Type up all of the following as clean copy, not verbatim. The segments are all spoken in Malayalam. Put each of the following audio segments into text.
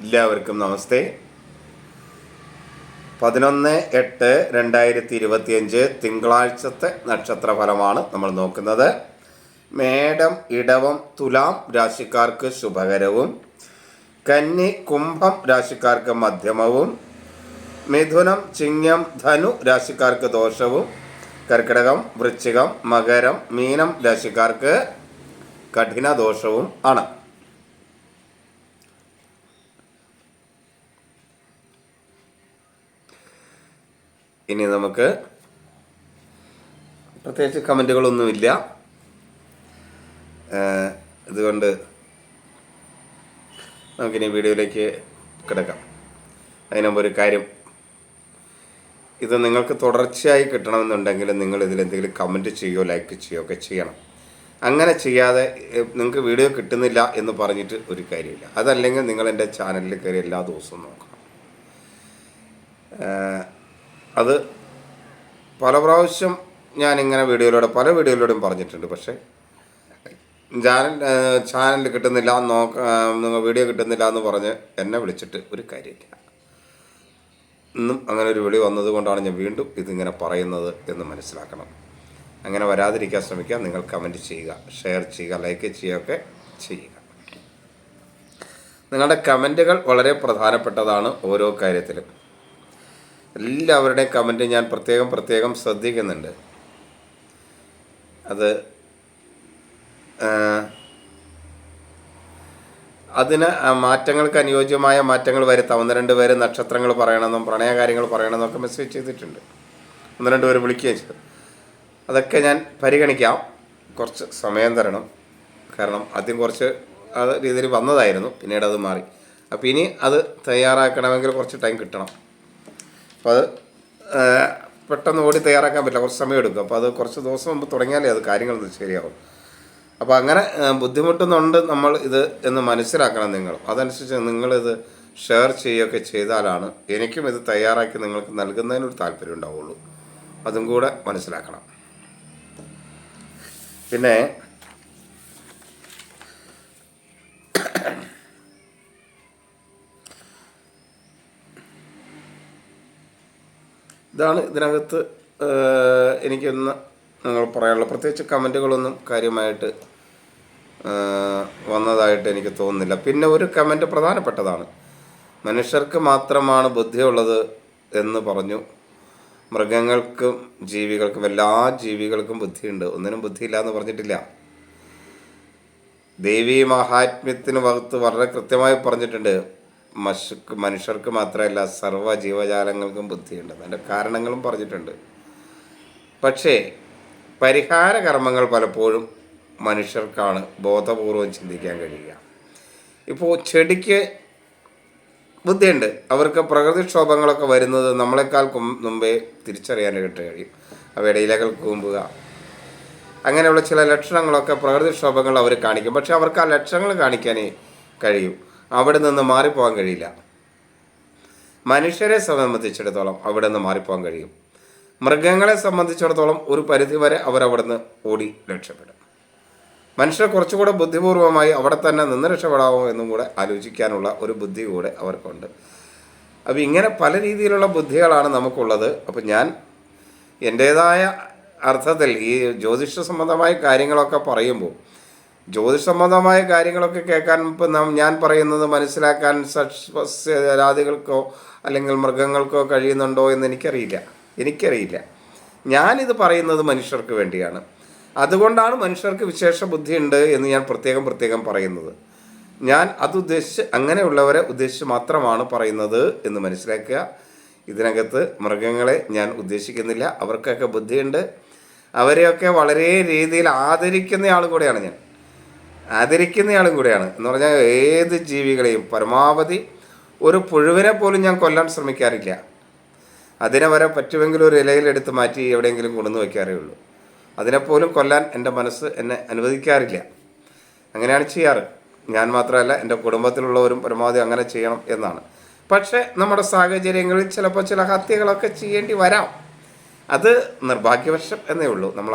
എല്ലാവർക്കും നമസ്തേ. 11/8/2025 തിങ്കളാഴ്ചത്തെ നക്ഷത്രഫലമാണ് നമ്മൾ നോക്കുന്നത്. മേടം, ഇടവം, തുലാം രാശിക്കാർക്ക് ശുഭകരവും, കന്നി, കുംഭം രാശിക്കാർക്ക് മധ്യമവും, മിഥുനം, ചിങ്ങം, ധനു രാശിക്കാർക്ക് ദോഷവും, കർക്കിടകം, വൃശ്ചികം, മകരം, മീനം രാശിക്കാർക്ക് കഠിന ദോഷവും ആണ്. ഇനി നമുക്ക് പ്രത്യേകിച്ച് കമൻറ്റുകളൊന്നുമില്ല, ഇതുകൊണ്ട് നമുക്കിനി വീഡിയോയിലേക്ക് കിടക്കാം. അതിനുമുമ്പ് ഒരു കാര്യം, ഇത് നിങ്ങൾക്ക് തുടർച്ചയായി കിട്ടണമെന്നുണ്ടെങ്കിൽ നിങ്ങൾ ഇതിലെന്തെങ്കിലും കമൻറ്റ് ചെയ്യുകയോ ലൈക്ക് ചെയ്യുകയോ ഒക്കെ ചെയ്യണം. അങ്ങനെ ചെയ്യാതെ നിങ്ങൾക്ക് വീഡിയോ കിട്ടുന്നില്ല എന്ന് പറഞ്ഞിട്ട് ഒരു കാര്യമില്ല. അതല്ലെങ്കിൽ നിങ്ങൾ എൻ്റെ ചാനലിൽ കയറി എല്ലാ ദിവസവും നോക്കണം. അത് പല പ്രാവശ്യം ഞാനിങ്ങനെ പല വീഡിയോയിലൂടെയും പറഞ്ഞിട്ടുണ്ട്. പക്ഷേ ചാനലിൽ കിട്ടുന്നില്ല, നിങ്ങൾ വീഡിയോ കിട്ടുന്നില്ല എന്ന് പറഞ്ഞ് എന്നെ വിളിച്ചിട്ട് ഒരു കാര്യമില്ല. ഇന്നും അങ്ങനെ ഒരു വിളി വന്നതുകൊണ്ടാണ് ഞാൻ വീണ്ടും ഇതിങ്ങനെ പറയുന്നത് എന്ന് മനസ്സിലാക്കണം. അങ്ങനെ വരാതിരിക്കാൻ ശ്രമിക്കുക. നിങ്ങൾ കമൻറ്റ് ചെയ്യുക, ഷെയർ ചെയ്യുക, ലൈക്ക് ചെയ്യുകയൊക്കെ ചെയ്യുക. നിങ്ങളുടെ കമൻറ്റുകൾ വളരെ പ്രധാനപ്പെട്ടതാണ് ഓരോ കാര്യത്തിലും. എല്ലാവരുടെയും കമൻറ്റ് ഞാൻ പ്രത്യേകം ശ്രദ്ധിക്കുന്നുണ്ട്. അതിന് മാറ്റങ്ങൾക്ക് അനുയോജ്യമായ മാറ്റങ്ങൾ വരുത്താം. 1-2 പേര് നക്ഷത്രങ്ങൾ പറയണമെന്നും പ്രണയകാര്യങ്ങൾ പറയണമെന്നൊക്കെ മെസ്സേജ് ചെയ്തിട്ടുണ്ട്. 1-2 പേര് വിളിക്കുകയും ചെയ്തു. അതൊക്കെ ഞാൻ പരിഗണിക്കാം. കുറച്ച് സമയം തരണം. കാരണം ആദ്യം കുറച്ച് രീതിയിൽ വന്നതായിരുന്നു, പിന്നീട് അത് മാറി. അപ്പോൾ ഇനി അത് തയ്യാറാക്കണമെങ്കിൽ കുറച്ച് ടൈം കിട്ടണം. അപ്പോൾ അത് പെട്ടെന്ന് ഓടി തയ്യാറാക്കാൻ പറ്റില്ല, കുറച്ച് സമയം എടുക്കും. അപ്പോൾ അത് കുറച്ച് ദിവസം മുമ്പ് തുടങ്ങിയാലേ അത് കാര്യങ്ങളൊന്നും ശരിയാവും. അപ്പോൾ അങ്ങനെ ബുദ്ധിമുട്ടുന്നുണ്ട് നമ്മൾ ഇത് എന്ന് മനസ്സിലാക്കണം നിങ്ങൾ. അതനുസരിച്ച് നിങ്ങളിത് ഷെയർ ചെയ്യുകയൊക്കെ ചെയ്താലാണ് എനിക്കും ഇത് തയ്യാറാക്കി നിങ്ങൾക്ക് നൽകുന്നതിനൊരു താല്പര്യം ഉണ്ടാവുള്ളൂ. അതും കൂടെ മനസ്സിലാക്കണം. പിന്നെ ഇതാണ് ഇതിനകത്ത് എനിക്കൊന്ന് നിങ്ങൾ പറയാനുള്ള. പ്രത്യേകിച്ച് കമൻറ്റുകളൊന്നും കാര്യമായിട്ട് വന്നതായിട്ട് എനിക്ക് തോന്നുന്നില്ല. പിന്നെ ഒരു കമൻറ്റ് പ്രധാനപ്പെട്ടതാണ്. മനുഷ്യർക്ക് മാത്രമാണ് ബുദ്ധിയുള്ളത് എന്ന് പറഞ്ഞു. മൃഗങ്ങൾക്കും ജീവികൾക്കും എല്ലാ ജീവികൾക്കും ബുദ്ധിയുണ്ട്, ഒന്നിനും ബുദ്ധിയില്ല എന്ന് പറഞ്ഞിട്ടില്ല. ദേവീ മഹാത്മ്യത്തിന് വകുത്ത് വളരെ കൃത്യമായി പറഞ്ഞിട്ടുണ്ട്. മനുഷ്യർക്ക് മാത്രമല്ല സർവ്വ ജീവജാലങ്ങൾക്കും ബുദ്ധിയുണ്ട്. അതിൻ്റെ കാരണങ്ങളും പറഞ്ഞിട്ടുണ്ട്. പക്ഷേ പരിഹാര കർമ്മങ്ങൾ പലപ്പോഴും മനുഷ്യർക്കാണ് ബോധപൂർവം ചിന്തിക്കാൻ കഴിയുക. ഇപ്പോൾ ചെടിക്ക് ബുദ്ധിയുണ്ട്. അവർക്ക് പ്രകൃതിക്ഷോഭങ്ങളൊക്കെ വരുന്നത് നമ്മളെക്കാൾ മുമ്പേ തിരിച്ചറിയാനായിട്ട് കഴിയും. അവയുടെ ഇലകൾ കൂമ്പുക, അങ്ങനെയുള്ള ചില ലക്ഷണങ്ങളൊക്കെ പ്രകൃതിക്ഷോഭങ്ങൾ അവർ കാണിക്കും. പക്ഷെ അവർക്ക് ആ ലക്ഷണങ്ങൾ കാണിക്കാനേ കഴിയും, അവിടെ നിന്ന് മാറിപ്പോകാൻ കഴിയില്ല. മനുഷ്യരെ സംബന്ധിച്ചിടത്തോളം അവിടെ നിന്ന് മാറിപ്പോകാൻ കഴിയും. മൃഗങ്ങളെ സംബന്ധിച്ചിടത്തോളം ഒരു പരിധിവരെ അവരവിടെ നിന്ന് ഓടി രക്ഷപ്പെടും. മനുഷ്യർ കുറച്ചുകൂടെ ബുദ്ധിപൂർവമായി അവിടെ തന്നെ നിന്ന് രക്ഷപ്പെടാമോ എന്നും കൂടെ ആലോചിക്കാനുള്ള ഒരു ബുദ്ധി കൂടെ അവർക്കുണ്ട്. അപ്പോൾ ഇങ്ങനെ പല രീതിയിലുള്ള ബുദ്ധികളാണ് നമുക്കുള്ളത്. അപ്പോൾ ഞാൻ എൻ്റേതായ അർത്ഥത്തിൽ ഈ ജ്യോതിഷ സംബന്ധമായ കാര്യങ്ങളൊക്കെ പറയുമ്പോൾ, ജ്യോതിഷ സംബന്ധമായ കാര്യങ്ങളൊക്കെ കേൾക്കാൻ ഇപ്പം ഞാൻ പറയുന്നത് മനസ്സിലാക്കാൻ സസ്യജാതികൾക്കോ അല്ലെങ്കിൽ മൃഗങ്ങൾക്കോ കഴിയുന്നുണ്ടോ എന്ന് എനിക്കറിയില്ല. ഞാനിത് പറയുന്നത് മനുഷ്യർക്ക് വേണ്ടിയാണ്. അതുകൊണ്ടാണ് മനുഷ്യർക്ക് വിശേഷ ബുദ്ധിയുണ്ട് എന്ന് ഞാൻ പ്രത്യേകം പറയുന്നത്. ഞാൻ അതുദ്ദേശിച്ച് അങ്ങനെയുള്ളവരെ ഉദ്ദേശിച്ച് മാത്രമാണ് പറയുന്നത് എന്ന് മനസ്സിലാക്കുക. ഇതിനകത്ത് മൃഗങ്ങളെ ഞാൻ ഉദ്ദേശിക്കുന്നില്ല. അവർക്കൊക്കെ ബുദ്ധിയുണ്ട്. അവരെയൊക്കെ വളരെ രീതിയിൽ ആദരിക്കുന്നയാളും കൂടെയാണ് എന്ന് പറഞ്ഞാൽ ഏത് ജീവികളെയും പരമാവധി ഒരു പുഴുവിനെ പോലും ഞാൻ കൊല്ലാൻ ശ്രമിക്കാറില്ല. അതിനെ വരെ പറ്റുമെങ്കിൽ ഒരു ഇലയിലെടുത്ത് മാറ്റി എവിടെയെങ്കിലും കൊണ്ടുവന്ന് വയ്ക്കാറേ ഉള്ളൂ. അതിനെപ്പോലും കൊല്ലാൻ എൻ്റെ മനസ്സ് എന്നെ അനുവദിക്കാറില്ല. അങ്ങനെയാണ് ചെയ്യാറ്. ഞാൻ മാത്രമല്ല, എൻ്റെ കുടുംബത്തിലുള്ളവരും പരമാവധി അങ്ങനെ ചെയ്യണം എന്നാണ്. പക്ഷേ നമ്മുടെ സാഹചര്യങ്ങളിൽ ചിലപ്പോൾ ചില ഹത്യകളൊക്കെ ചെയ്യേണ്ടി വരാം. അത് നിർഭാഗ്യവശം എന്നേ ഉള്ളൂ. നമ്മൾ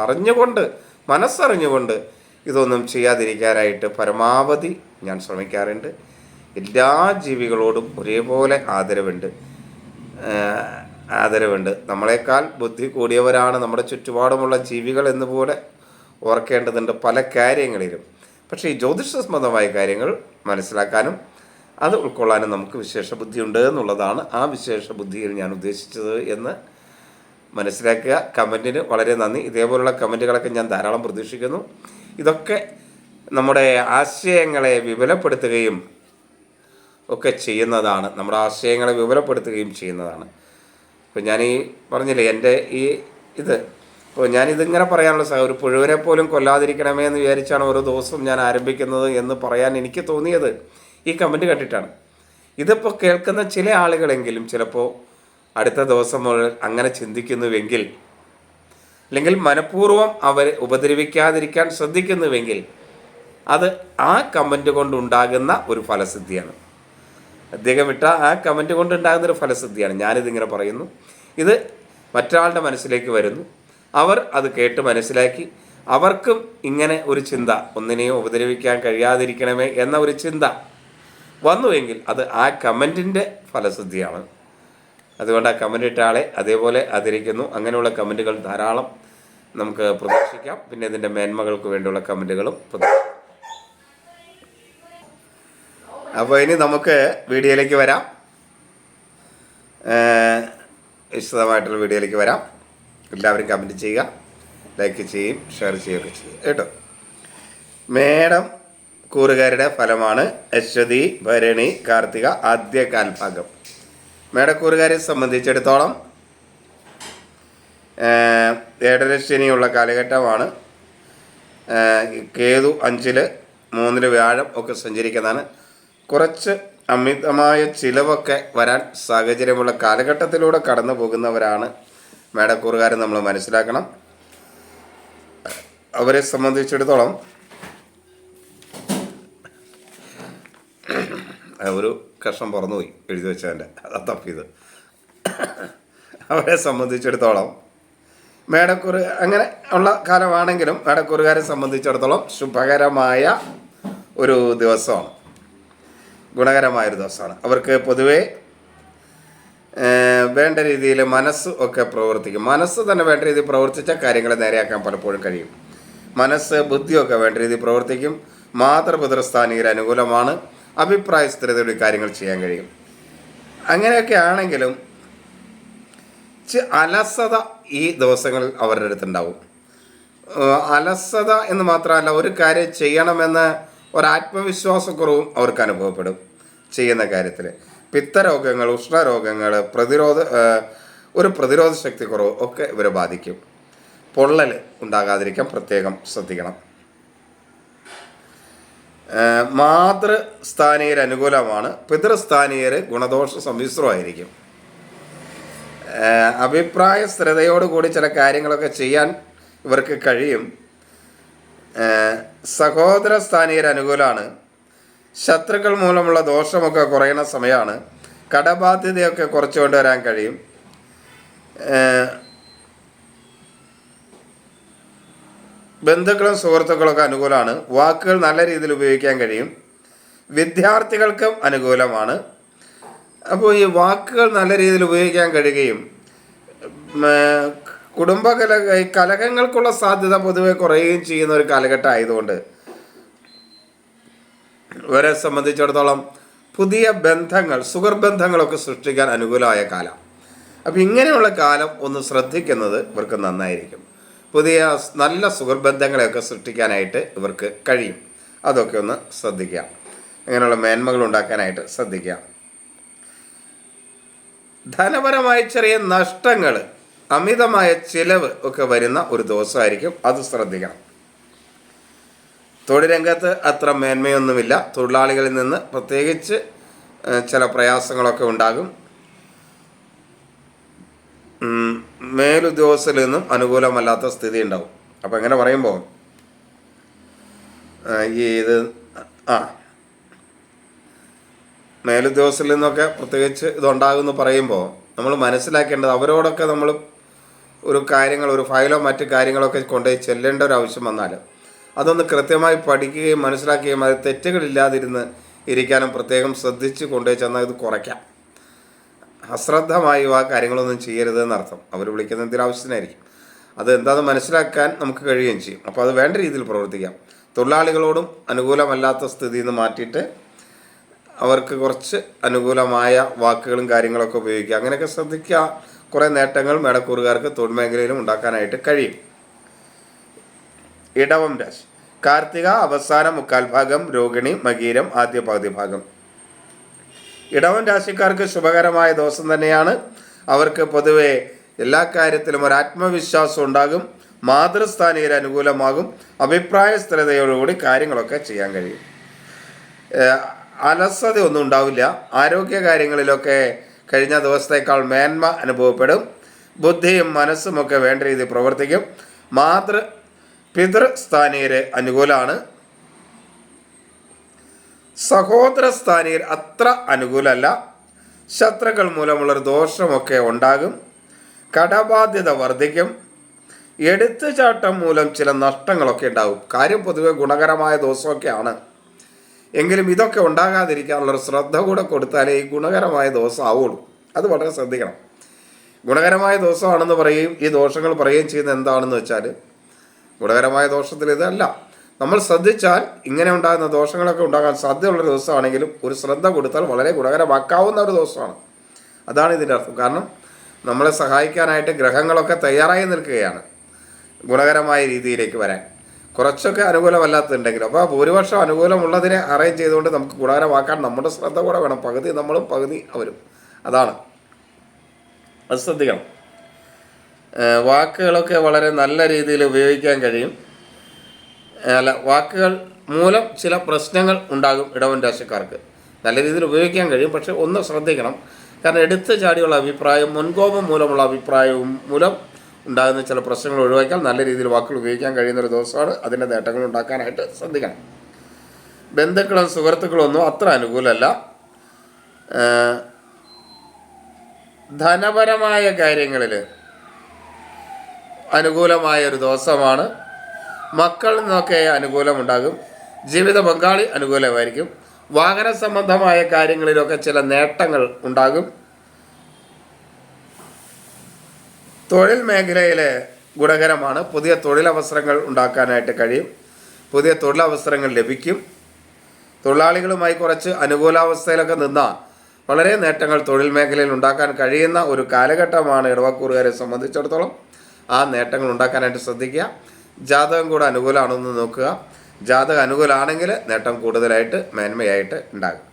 മനസ്സറിഞ്ഞുകൊണ്ട് ഇതൊന്നും ചെയ്യാതിരിക്കാനായിട്ട് പരമാവധി ഞാൻ ശ്രമിക്കാറുണ്ട്. എല്ലാ ജീവികളോടും ഒരേപോലെ ആദരവുണ്ട്. നമ്മളെക്കാൾ ബുദ്ധി കൂടിയവരാണ് നമ്മുടെ ചുറ്റുപാടുമുള്ള ജീവികൾ എന്നുപോലെ ഓർക്കേണ്ടതുണ്ട് പല കാര്യങ്ങളിലും. പക്ഷേ ഈ ജ്യോതിഷ സംബന്ധമായ കാര്യങ്ങൾ മനസ്സിലാക്കാനും അത് ഉൾക്കൊള്ളാനും നമുക്ക് വിശേഷ ബുദ്ധിയുണ്ട് എന്നുള്ളതാണ് ആ വിശേഷ ബുദ്ധിയിൽ ഞാൻ ഉദ്ദേശിച്ചത് എന്ന് മനസ്സിലാക്കുക. കമൻറ്റിന് വളരെ നന്ദി. ഇതേപോലുള്ള കമൻറ്റുകളൊക്കെ ഞാൻ ധാരാളം പ്രതീക്ഷിക്കുന്നു. ഇതൊക്കെ നമ്മുടെ ആശയങ്ങളെ വിപുലപ്പെടുത്തുകയും ഒക്കെ ചെയ്യുന്നതാണ്. നമ്മുടെ ആശയങ്ങളെ വിപുലപ്പെടുത്തുകയും ചെയ്യുന്നതാണ്. ഇപ്പോൾ ഞാൻ പറഞ്ഞില്ലേ എൻ്റെ ഇപ്പോൾ ഞാനിതിങ്ങനെ പറയാനുള്ള ഒരു പുഴുവിനെ പോലും കൊല്ലാതിരിക്കണമേ എന്ന് വിചാരിച്ചാണ് ഓരോ ദിവസവും ഞാൻ ആരംഭിക്കുന്നത് എന്ന് പറയാൻ എനിക്ക് തോന്നിയത് ഈ കമൻറ്റ് കണ്ടിട്ടാണ്. ഇതിപ്പോൾ കേൾക്കുന്ന ചില ആളുകളെങ്കിലും ചിലപ്പോൾ അടുത്ത ദിവസം മുതൽ അങ്ങനെ ചിന്തിക്കുന്നുവെങ്കിൽ, അല്ലെങ്കിൽ മനഃപൂർവ്വം അവരെ ഉപദ്രവിക്കാതിരിക്കാൻ ശ്രദ്ധിക്കുന്നുവെങ്കിൽ അത് ആ കമൻറ്റ് കൊണ്ടുണ്ടാകുന്ന ഒരു ഫലസിദ്ധിയാണ്. അദ്ദേഹം ഇട്ട ആ കമൻറ്റ് കൊണ്ടുണ്ടാകുന്നൊരു ഫലസിദ്ധിയാണ്. ഞാനിതിങ്ങനെ പറയുന്നു, ഇത് മറ്റൊരാളുടെ മനസ്സിലേക്ക് വരുന്നു, അവർ അത് കേട്ട് മനസ്സിലാക്കി അവർക്കും ഇങ്ങനെ ഒരു ചിന്ത, ഒന്നിനെയും ഉപദ്രവിക്കാൻ കഴിയാതിരിക്കണമേ എന്ന ഒരു ചിന്ത വന്നുവെങ്കിൽ അത് ആ കമൻറ്റിൻ്റെ ഫലസിദ്ധിയാണ്. അതുകൊണ്ട് ആ കമൻ്റ് ഇട്ട ആളെ അതേപോലെ ആദരിക്കുന്നു. അങ്ങനെയുള്ള കമൻറ്റുകൾ ധാരാളം നമുക്ക് പ്രതീക്ഷിക്കാം. പിന്നെ ഇതിൻ്റെ മേന്മകൾക്ക് വേണ്ടിയുള്ള കമൻറ്റുകളും പ്രതീക്ഷിക്കാം. അപ്പോൾ ഇനി നമുക്ക് വീഡിയോയിലേക്ക് വരാം. വിശദമായിട്ടുള്ള വീഡിയോയിലേക്ക് വരാം. എല്ലാവരും കമൻറ്റ് ചെയ്യുക, ലൈക്ക് ചെയ്യും, ഷെയർ ചെയ്യുകയൊക്കെ ചെയ്യുക കേട്ടോ. മേടം കൂറുകാരുടെ ഫലമാണ് അശ്വതി, ഭരണി, കാർത്തിക ആദ്യ കാൽഭാഗം. മേടക്കൂറുകാരെ സംബന്ധിച്ചിടത്തോളം ഏഴരശനിയുള്ള കാലഘട്ടമാണ്. കേതു 5-ൽ 3-ൽ വ്യാഴം ഒക്കെ സഞ്ചരിക്കുന്നതാണ്. കുറച്ച് അമിതമായ ചിലവൊക്കെ വരാൻ സാഹചര്യമുള്ള കാലഘട്ടത്തിലൂടെ കടന്നു പോകുന്നവരാണ് മേടക്കൂറുകാർ. നമ്മൾ മനസ്സിലാക്കണം. അവരെ സംബന്ധിച്ചിടത്തോളം ഒരു കഷ്ണം പറന്നുപോയി എഴുതി വെച്ചതിൻ്റെ, അതാ തപ്പിയത്. അവരെ സംബന്ധിച്ചിടത്തോളം മേടക്കൂറ് അങ്ങനെ ഉള്ള കാലമാണെങ്കിലും മേടക്കൂറുകാരെ സംബന്ധിച്ചിടത്തോളം ശുഭകരമായ ഒരു ദിവസമാണ്, ഗുണകരമായൊരു ദിവസമാണ്. അവർക്ക് പൊതുവേ വേണ്ട രീതിയിൽ മനസ്സ് ഒക്കെ പ്രവർത്തിക്കും. മനസ്സ് തന്നെ വേണ്ട രീതിയിൽ പ്രവർത്തിച്ച കാര്യങ്ങളെ നേരെയാക്കാൻ പലപ്പോഴും കഴിയും. മനസ്സ്, ബുദ്ധിയൊക്കെ വേണ്ട രീതിയിൽ പ്രവർത്തിക്കും. മാതൃപിതൃസ്ഥാനീയർ അനുകൂലമാണ്. അഭിപ്രായ സ്ഥിരതയുടെ കാര്യങ്ങൾ ചെയ്യാൻ കഴിയും. അങ്ങനെയൊക്കെ ആണെങ്കിലും അലസത ഈ ദിവസങ്ങളിൽ അവരുടെ അടുത്തുണ്ടാവും. അലസത എന്ന് മാത്രമല്ല, ഒരു കാര്യം ചെയ്യണമെന്ന് ഒരാത്മവിശ്വാസക്കുറവും അവർക്ക് അനുഭവപ്പെടും ചെയ്യുന്ന കാര്യത്തിൽ. പിത്തരോഗങ്ങൾ, ഉഷ്ണരോഗങ്ങൾ, പ്രതിരോധ ശക്തി കുറവ് ഒക്കെ ഇവരെ ബാധിക്കും. പൊള്ളൽ ഉണ്ടാകാതിരിക്കാൻ പ്രത്യേകം ശ്രദ്ധിക്കണം. മാതൃസ്ഥാനീയർ അനുകൂലമാണ്. പിതൃസ്ഥാനീയർ ഗുണദോഷ സമ്മിശ്രമായിരിക്കും. അഭിപ്രായ സ്ഥിരതയോടുകൂടി ചില കാര്യങ്ങളൊക്കെ ചെയ്യാൻ ഇവർക്ക് കഴിയും. സഹോദര സ്ഥാനീയർ അനുകൂലമാണ്. ശത്രുക്കൾ മൂലമുള്ള ദോഷമൊക്കെ കുറയുന്ന സമയമാണ്. കടബാധ്യതയൊക്കെ കുറച്ചു കൊണ്ടുവരാൻ കഴിയും. ബന്ധുക്കളും സുഹൃത്തുക്കളൊക്കെ അനുകൂലമാണ്. വാക്കുകൾ നല്ല രീതിയിൽ ഉപയോഗിക്കാൻ കഴിയും. വിദ്യാർത്ഥികൾക്കും അനുകൂലമാണ്. അപ്പോൾ ഈ വാക്കുകൾ നല്ല രീതിയിൽ ഉപയോഗിക്കാൻ കഴിയുകയും കലഹങ്ങൾക്കുള്ള സാധ്യത പൊതുവെ കുറയുകയും ചെയ്യുന്ന ഒരു കാലഘട്ടം ആയതുകൊണ്ട് ഇവരെ സംബന്ധിച്ചിടത്തോളം പുതിയ ബന്ധങ്ങൾ, സുഹൃബന്ധങ്ങളൊക്കെ സൃഷ്ടിക്കാൻ അനുകൂലമായ കാലം. അപ്പോൾ ഇങ്ങനെയുള്ള കാലം ഒന്ന് ശ്രദ്ധിക്കുന്നത് ഇവർക്ക് നന്നായിരിക്കും. പുതിയ നല്ല സുഹൃബന്ധങ്ങളെയൊക്കെ സൃഷ്ടിക്കാനായിട്ട് ഇവർക്ക് കഴിയും. അതൊക്കെ ഒന്ന് ശ്രദ്ധിക്കുക. ഇങ്ങനെയുള്ള മേന്മകൾ ഉണ്ടാക്കാനായിട്ട് ശ്രദ്ധിക്കുക. ധനപരമായ ചെറിയ നഷ്ടങ്ങൾ, അമിതമായ ചിലവ് ഒക്കെ വരുന്ന ഒരു ദിവസമായിരിക്കും. അത് ശ്രദ്ധിക്കണം. തൊഴിൽ രംഗത്ത് അത്ര മേന്മയൊന്നുമില്ല. തൊഴിലാളികളിൽ നിന്ന് പ്രത്യേകിച്ച് ചില പ്രയാസങ്ങളൊക്കെ ഉണ്ടാകും. മേലുദ്യോഗസ്ഥരിൽ നിന്നും അനുകൂലമല്ലാത്ത സ്ഥിതി ഉണ്ടാവും. അപ്പം എങ്ങനെ പറയുമ്പോൾ മേലുദ്യോഗസ്ഥരിൽ നിന്നൊക്കെ പ്രത്യേകിച്ച് ഇതുണ്ടാകുമെന്ന് പറയുമ്പോൾ നമ്മൾ മനസ്സിലാക്കേണ്ടത് അവരോടൊക്കെ നമ്മൾ ഒരു ഫയലോ മറ്റു കാര്യങ്ങളൊക്കെ കൊണ്ടുപോയി ചെല്ലേണ്ട ഒരു ആവശ്യം വന്നാൽ അതൊന്ന് കൃത്യമായി പഠിക്കുകയും മനസ്സിലാക്കുകയും അത് തെറ്റുകളില്ലാതിരുന്ന് ഇരിക്കാനും പ്രത്യേകം ശ്രദ്ധിച്ച് കൊണ്ടുപോയി ചെന്നാൽ ഇത് കുറയ്ക്കാം. അശ്രദ്ധമായി ആ കാര്യങ്ങളൊന്നും ചെയ്യരുത് എന്നർത്ഥം. അവർ വിളിക്കുന്ന എന്തെങ്കിലും ആവശ്യത്തിനായിരിക്കും. അത് എന്താണെന്ന് മനസ്സിലാക്കാൻ നമുക്ക് കഴിയുകയും ചെയ്യും. അപ്പോൾ അത് വേണ്ട രീതിയിൽ പ്രവർത്തിക്കാം. തൊഴിലാളികളോടും അനുകൂലമല്ലാത്ത സ്ഥിതിയിൽ നിന്ന് മാറ്റിയിട്ട് അവർക്ക് കുറച്ച് അനുകൂലമായ വാക്കുകളും കാര്യങ്ങളൊക്കെ ഉപയോഗിക്കുക. അങ്ങനെയൊക്കെ ശ്രദ്ധിക്കുക. കുറേ നേട്ടങ്ങൾ മേടക്കൂറുകാർക്ക് തൊഴിൽ മേഖലയിലും ഉണ്ടാക്കാനായിട്ട് കഴിയും. ഇടവം രാശി: കാർത്തിക അവസാന മുക്കാൽ ഭാഗം, രോഹിണി മകീരം ആദ്യ പകുതി ഭാഗം. ഇടവം രാശിക്കാർക്ക് ശുഭകരമായ ദിവസം തന്നെയാണ്. അവർക്ക് പൊതുവെ എല്ലാ കാര്യത്തിലും ഒരു ആത്മവിശ്വാസം ഉണ്ടാകും. മാതൃസ്ഥാനീയർ അനുകൂലമാകും. അഭിപ്രായ സ്ഥിരതയോടുകൂടി കാര്യങ്ങളൊക്കെ ചെയ്യാൻ കഴിയും. അലസത ഒന്നും ഉണ്ടാവില്ല. ആരോഗ്യ കാര്യങ്ങളിലൊക്കെ കഴിഞ്ഞ ദിവസത്തേക്കാൾ മേന്മ അനുഭവപ്പെടും. ബുദ്ധിയും മനസ്സുമൊക്കെ വേണ്ട രീതിയിൽ പ്രവർത്തിക്കും. പിതൃസ്ഥാനീയർ അനുകൂലമാണ്. സഹോദര സ്ഥാനീയർ അത്ര അനുകൂലമല്ല. ശത്രുക്കൾ മൂലമുള്ളൊരു ദോഷമൊക്കെ ഉണ്ടാകും. കടബാധ്യത വർദ്ധിക്കും. എടുത്തുചാട്ടം മൂലം ചില നഷ്ടങ്ങളൊക്കെ ഉണ്ടാകും. കാര്യം പൊതുവെ ഗുണകരമായ ദിവസമൊക്കെയാണ്. എങ്കിലും ഇതൊക്കെ ഉണ്ടാകാതിരിക്കാനുള്ളൊരു ശ്രദ്ധ കൂടെ കൊടുത്താലേ ഈ ഗുണകരമായ ദിവസം ആവുള്ളൂ. അത് വളരെ ശ്രദ്ധിക്കണം. ഗുണകരമായ ദിവസമാണെന്ന് പറയുകയും ഈ ദോഷങ്ങൾ പറയുകയും ചെയ്യുന്നത് എന്താണെന്ന് വെച്ചാൽ, ഗുണകരമായ ദോഷത്തിൽ ഇതല്ല. നമ്മൾ ശ്രദ്ധിച്ചാൽ ഇങ്ങനെ ഉണ്ടാകുന്ന ദോഷങ്ങളൊക്കെ ഉണ്ടാകാൻ സാധ്യതയുള്ള ദിവസമാണെങ്കിലും ഒരു ശ്രദ്ധ കൊടുത്താൽ വളരെ ഗുണകരമാക്കാവുന്ന ഒരു ദിവസമാണ്. അതാണ് ഇതിൻ്റെ അർത്ഥം. കാരണം നമ്മളെ സഹായിക്കാനായിട്ട് ഗ്രഹങ്ങളൊക്കെ തയ്യാറായി നിൽക്കുകയാണ് ഗുണകരമായ രീതിയിലേക്ക് വരാൻ. കുറച്ചൊക്കെ അനുകൂലമല്ലാത്തുണ്ടെങ്കിലും അപ്പോൾ ഭൂരിപക്ഷം അനുകൂലമുള്ളതിനെ അറേഞ്ച് ചെയ്തുകൊണ്ട് നമുക്ക് ഗുണകരമാക്കാൻ നമ്മുടെ ശ്രദ്ധ കൂടെ വേണം. പകുതി നമ്മളും പകുതി അവരും. അതാണ്, അത് ശ്രദ്ധിക്കണം. വാക്കുകളൊക്കെ വളരെ നല്ല രീതിയിൽ ഉപയോഗിക്കാൻ കഴിയും. വാക്കുകൾ മൂലം ചില പ്രശ്നങ്ങൾ ഉണ്ടാകും. ഇടവൻ രാശിക്കാർക്ക് നല്ല രീതിയിൽ ഉപയോഗിക്കാൻ കഴിയും. പക്ഷെ ഒന്ന് ശ്രദ്ധിക്കണം. കാരണം എടുത്തു ചാടിയുള്ള അഭിപ്രായം, മുൻകോപം മൂലമുള്ള അഭിപ്രായവും മൂലം ഉണ്ടാകുന്ന ചില പ്രശ്നങ്ങൾ ഒഴിവാക്കാൻ നല്ല രീതിയിൽ വാക്കുകൾ ഉപയോഗിക്കാൻ കഴിയുന്നൊരു ദിവസമാണ്. അതിൻ്റെ നേട്ടങ്ങൾ ഉണ്ടാക്കാനായിട്ട് ശ്രദ്ധിക്കണം. ബന്ധുക്കളും സുഹൃത്തുക്കളും ഒന്നും അത്ര അനുകൂലമല്ല. ധനപരമായ കാര്യങ്ങളിൽ അനുകൂലമായ ഒരു ദിവസമാണ്. മക്കളിൽ നിന്നൊക്കെ അനുകൂലമുണ്ടാകും. ജീവിത പങ്കാളി അനുകൂലമായിരിക്കും. വാഹന സംബന്ധമായ കാര്യങ്ങളിലൊക്കെ ചില നേട്ടങ്ങൾ ഉണ്ടാകും. തൊഴിൽ മേഖലയിൽ ഗുണകരമാണ്. പുതിയ തൊഴിലവസരങ്ങൾ ഉണ്ടാക്കാനായിട്ട് കഴിയും. പുതിയ തൊഴിലവസരങ്ങൾ ലഭിക്കും. തൊഴിലാളികളുമായി കുറച്ച് അനുകൂലാവസ്ഥയിലൊക്കെ നിന്നാൽ വളരെ നേട്ടങ്ങൾ തൊഴിൽ മേഖലയിൽ ഉണ്ടാക്കാൻ കഴിയുന്ന ഒരു കാലഘട്ടമാണ് ഇടവക്കൂറുകാരെ സംബന്ധിച്ചിടത്തോളം. ആ നേട്ടങ്ങൾ ഉണ്ടാക്കാനായിട്ട് ശ്രദ്ധിക്കുക. ജാതകം കൂടെ അനുകൂലമാണെന്ന് നോക്കുക. ജാതകം അനുകൂലമാണെങ്കിൽ നേട്ടം കൂടുതലായിട്ട് മേന്മയായിട്ട് ഉണ്ടാകും.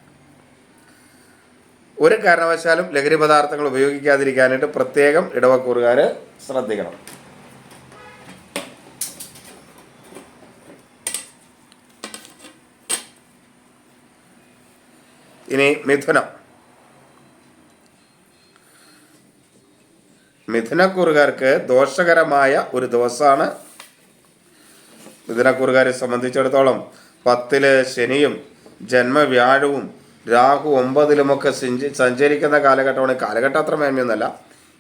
ഒരു കാരണവശാലും ലഹരി പദാർത്ഥങ്ങൾ ഉപയോഗിക്കാതിരിക്കാനായിട്ട് പ്രത്യേകം ഇടവക്കൂറുകാർ ശ്രദ്ധിക്കണം. ഇനി മിഥുനക്കൂറുകാർക്ക് ദോഷകരമായ ഒരു ദിവസമാണ്. മിഥുനക്കൂറുകാരെ സംബന്ധിച്ചിടത്തോളം 10 ശനിയും ജന്മവ്യാഴവും രാഹു 9 സഞ്ചരിക്കുന്ന കാലഘട്ടമാണ്. കാലഘട്ടം അത്ര മേന്മയൊന്നുമല്ല.